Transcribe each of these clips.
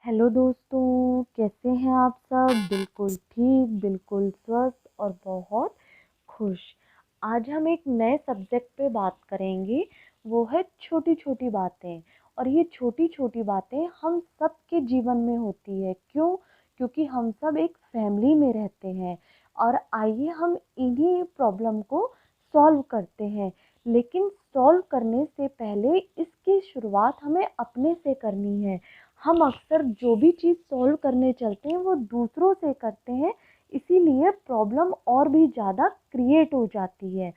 Hello दोस्तों, कैसे हैं आप सब? बिल्कुल ठीक, बिल्कुल स्वस्थ और बहुत खुश। आज हम एक नए सब्जेक्ट पे बात करेंगे। वो है छोटी छोटी बातें। और ये छोटी छोटी बातें हम सब के जीवन में होती है। क्यों? क्योंकि हम सब एक फैमिली में रहते हैं। और आइए हम इन्हीं प्रॉब्लम को सॉल्व करते हैं। लेकिन सॉल्व करने से पहले इसकी शुरुआत हमें अपने से करनी है। हम अक्सर जो भी चीज़ सॉल्व करने चलते हैं वो दूसरों से करते हैं, इसीलिए प्रॉब्लम और भी ज़्यादा क्रिएट हो जाती है।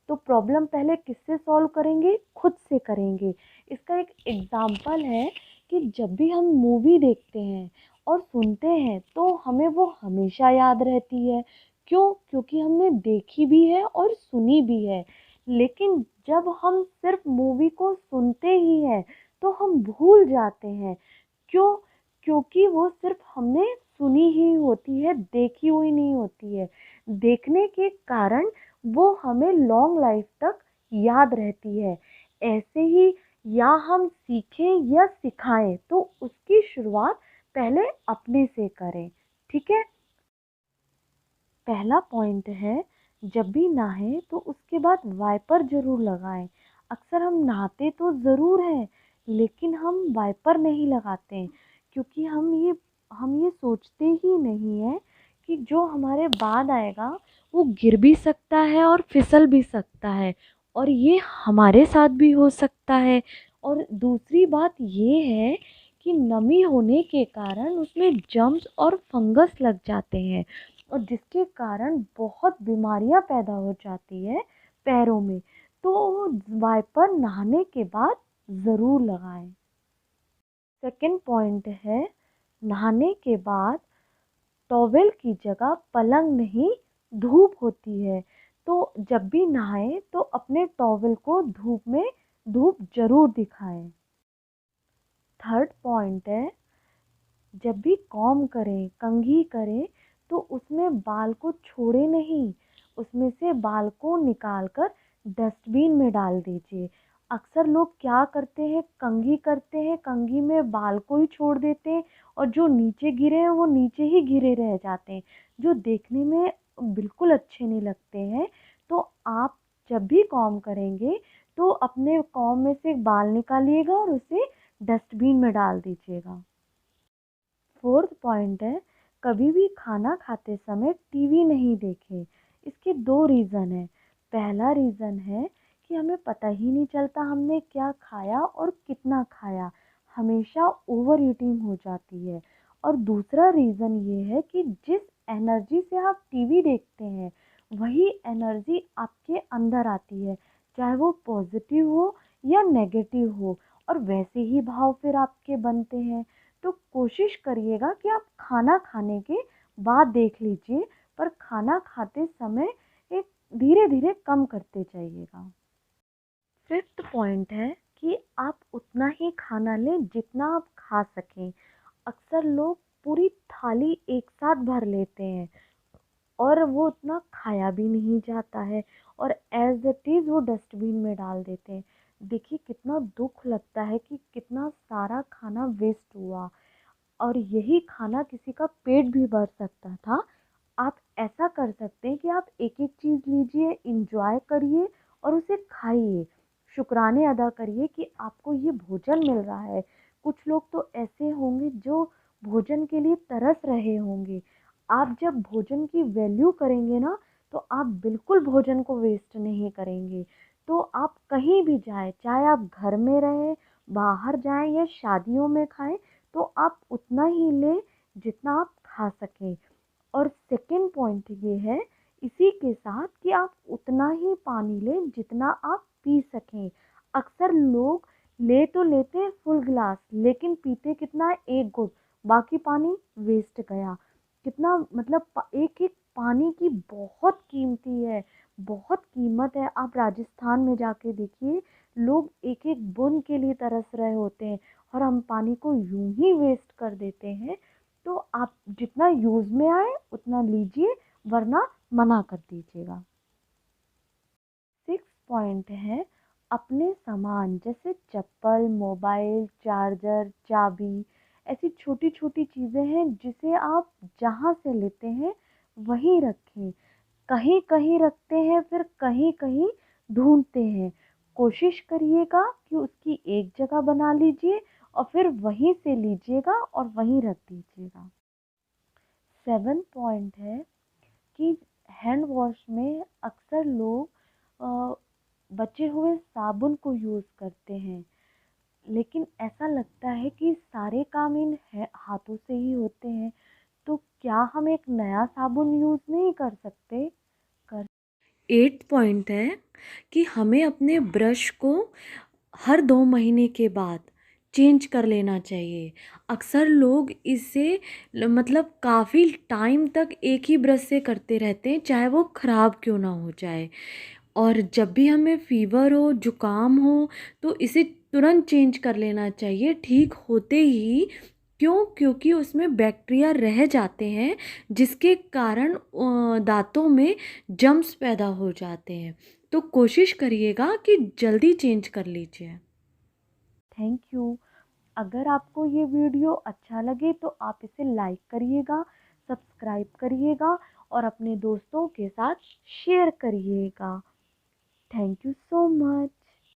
तो प्रॉब्लम पहले किससे सॉल्व करेंगे? खुद से करेंगे। इसका एक एग्जाम्पल है कि जब भी हम मूवी देखते हैं और सुनते हैं तो हमें वो हमेशा याद रहती है। क्यों? क्योंकि हमने देखी भी है और सुनी भी है। लेकिन जब हम सिर्फ मूवी को सुनते ही हैं तो हम भूल जाते हैं। क्यों? क्योंकि वो सिर्फ हमने सुनी ही होती है, देखी हुई नहीं होती है। देखने के कारण वो हमें लॉन्ग लाइफ तक याद रहती है। ऐसे ही या हम सीखें या सिखाएं तो उसकी शुरुआत पहले अपने से करें। ठीक है? पहला पॉइंट है, जब भी नहाएं तो उसके बाद वाइपर ज़रूर लगाएं। अक्सर हम नहाते तो ज़रूर हैं, लेकिन हम वाइपर नहीं लगाते हैं। क्योंकि हम ये सोचते ही नहीं हैं कि जो हमारे बाद आएगा वो गिर भी सकता है और फिसल भी सकता है। और ये हमारे साथ भी हो सकता है। और दूसरी बात ये है कि नमी होने के कारण उसमें जर्म्स और फंगस लग जाते हैं, और जिसके कारण बहुत बीमारियां पैदा हो जाती है पैरों में। तो वाइपर नहाने के बाद ज़रूर लगाएं। सेकंड पॉइंट है, नहाने के बाद टॉवेल की जगह पलंग नहीं, धूप होती है। तो जब भी नहाएं तो अपने टॉवेल को धूप जरूर दिखाएं। थर्ड पॉइंट है, जब भी कॉम्ब करें, कंघी करें, तो उसमें बाल को छोड़े नहीं, उसमें से बाल को निकाल कर डस्टबिन में डाल दीजिए। अक्सर लोग क्या करते हैं, कंघी करते हैं, कंघी में बाल को ही छोड़ देते हैं, और जो नीचे गिरे हैं वो नीचे ही गिरे रह जाते हैं, जो देखने में बिल्कुल अच्छे नहीं लगते हैं। तो आप जब भी कॉम्ब करेंगे तो अपने कॉम्ब में से बाल निकालिएगा और उसे डस्टबिन में डाल दीजिएगा। फोर्थ पॉइंट है, कभी भी खाना खाते समय टीवी नहीं देखें। इसके दो रीज़न है। पहला रीज़न है कि हमें पता ही नहीं चलता हमने क्या खाया और कितना खाया, हमेशा ओवर ईटिंग हो जाती है। और दूसरा रीज़न ये है कि जिस एनर्जी से आप टीवी देखते हैं वही एनर्जी आपके अंदर आती है, चाहे वो पॉजिटिव हो या नेगेटिव हो, और वैसे ही भाव फिर आपके बनते हैं। तो कोशिश करिएगा कि आप खाना खाने के बाद देख लीजिए, पर खाना खाते समय एक धीरे धीरे कम करते जाइएगा। फिफ्थ पॉइंट है कि आप उतना ही खाना लें जितना आप खा सकें। अक्सर लोग पूरी थाली एक साथ भर लेते हैं और वो उतना खाया भी नहीं जाता है, और एज इट इज़ वो डस्टबिन में डाल देते हैं। देखिए कितना दुख लगता है कि कितना सारा खाना वेस्ट हुआ, और यही खाना किसी का पेट भी भर सकता था। आप ऐसा कर सकते हैं कि आप एक एक चीज़ लीजिए, इंजॉय करिए और उसे खाइए। शुक्राने अदा करिए कि आपको ये भोजन मिल रहा है। कुछ लोग तो ऐसे होंगे जो भोजन के लिए तरस रहे होंगे। आप जब भोजन की वैल्यू करेंगे ना, तो आप बिल्कुल भोजन को वेस्ट नहीं करेंगे। तो आप कहीं भी जाएं, चाहे आप घर में रहें, बाहर जाएं या शादियों में खाएं, तो आप उतना ही लें जितना आप खा सकें। और सेकंड पॉइंट ये है इसी के साथ कि आप उतना ही पानी लें जितना आप पी सकें। अक्सर लोग ले तो लेते हैं फुल गिलास, लेकिन पीते कितना है? एक घुट, बाकी पानी वेस्ट गया। कितना मतलब एक एक पानी की बहुत कीमती है, बहुत कीमत है। आप राजस्थान में जाके देखिए, लोग एक एक बूंद के लिए तरस रहे होते हैं, और हम पानी को यूं ही वेस्ट कर देते हैं। तो आप जितना यूज़ में आए उतना लीजिए, वरना मना कर दीजिएगा। सिक्स पॉइंट है, अपने सामान जैसे चप्पल, मोबाइल, चार्जर, चाबी, ऐसी छोटी छोटी चीज़ें हैं जिसे आप जहाँ से लेते हैं वहीं रखें। कहीं कहीं रखते हैं, फिर कहीं कहीं ढूंढते हैं। कोशिश करिएगा कि उसकी एक जगह बना लीजिए और फिर वहीं से लीजिएगा और वहीं रख दीजिएगा। 7 पॉइंट है कि हैंड वॉश में अक्सर लोग अ, बचे हुए साबुन को यूज़ करते हैं, लेकिन ऐसा लगता है कि सारे काम इन हाथों से ही होते हैं, तो क्या हम एक नया साबुन यूज़ नहीं कर सकते? कर 8 पॉइंट है कि हमें अपने ब्रश को हर 2 महीने के बाद चेंज कर लेना चाहिए। अक्सर लोग इसे मतलब काफ़ी टाइम तक एक ही ब्रश से करते रहते हैं, चाहे वो ख़राब क्यों ना हो जाए। और जब भी हमें फ़ीवर हो, ज़ुकाम हो, तो इसे तुरंत चेंज कर लेना चाहिए ठीक होते ही। क्यों? क्योंकि उसमें बैक्टीरिया रह जाते हैं, जिसके कारण दाँतों में जम्स पैदा हो जाते हैं। तो कोशिश करिएगा कि जल्दी चेंज कर लीजिए। Thank you. अगर आपको ये वीडियो अच्छा लगे तो आप इसे लाइक करिएगा, सब्सक्राइब करिएगा और अपने दोस्तों के साथ शेयर करिएगा। Thank you so much.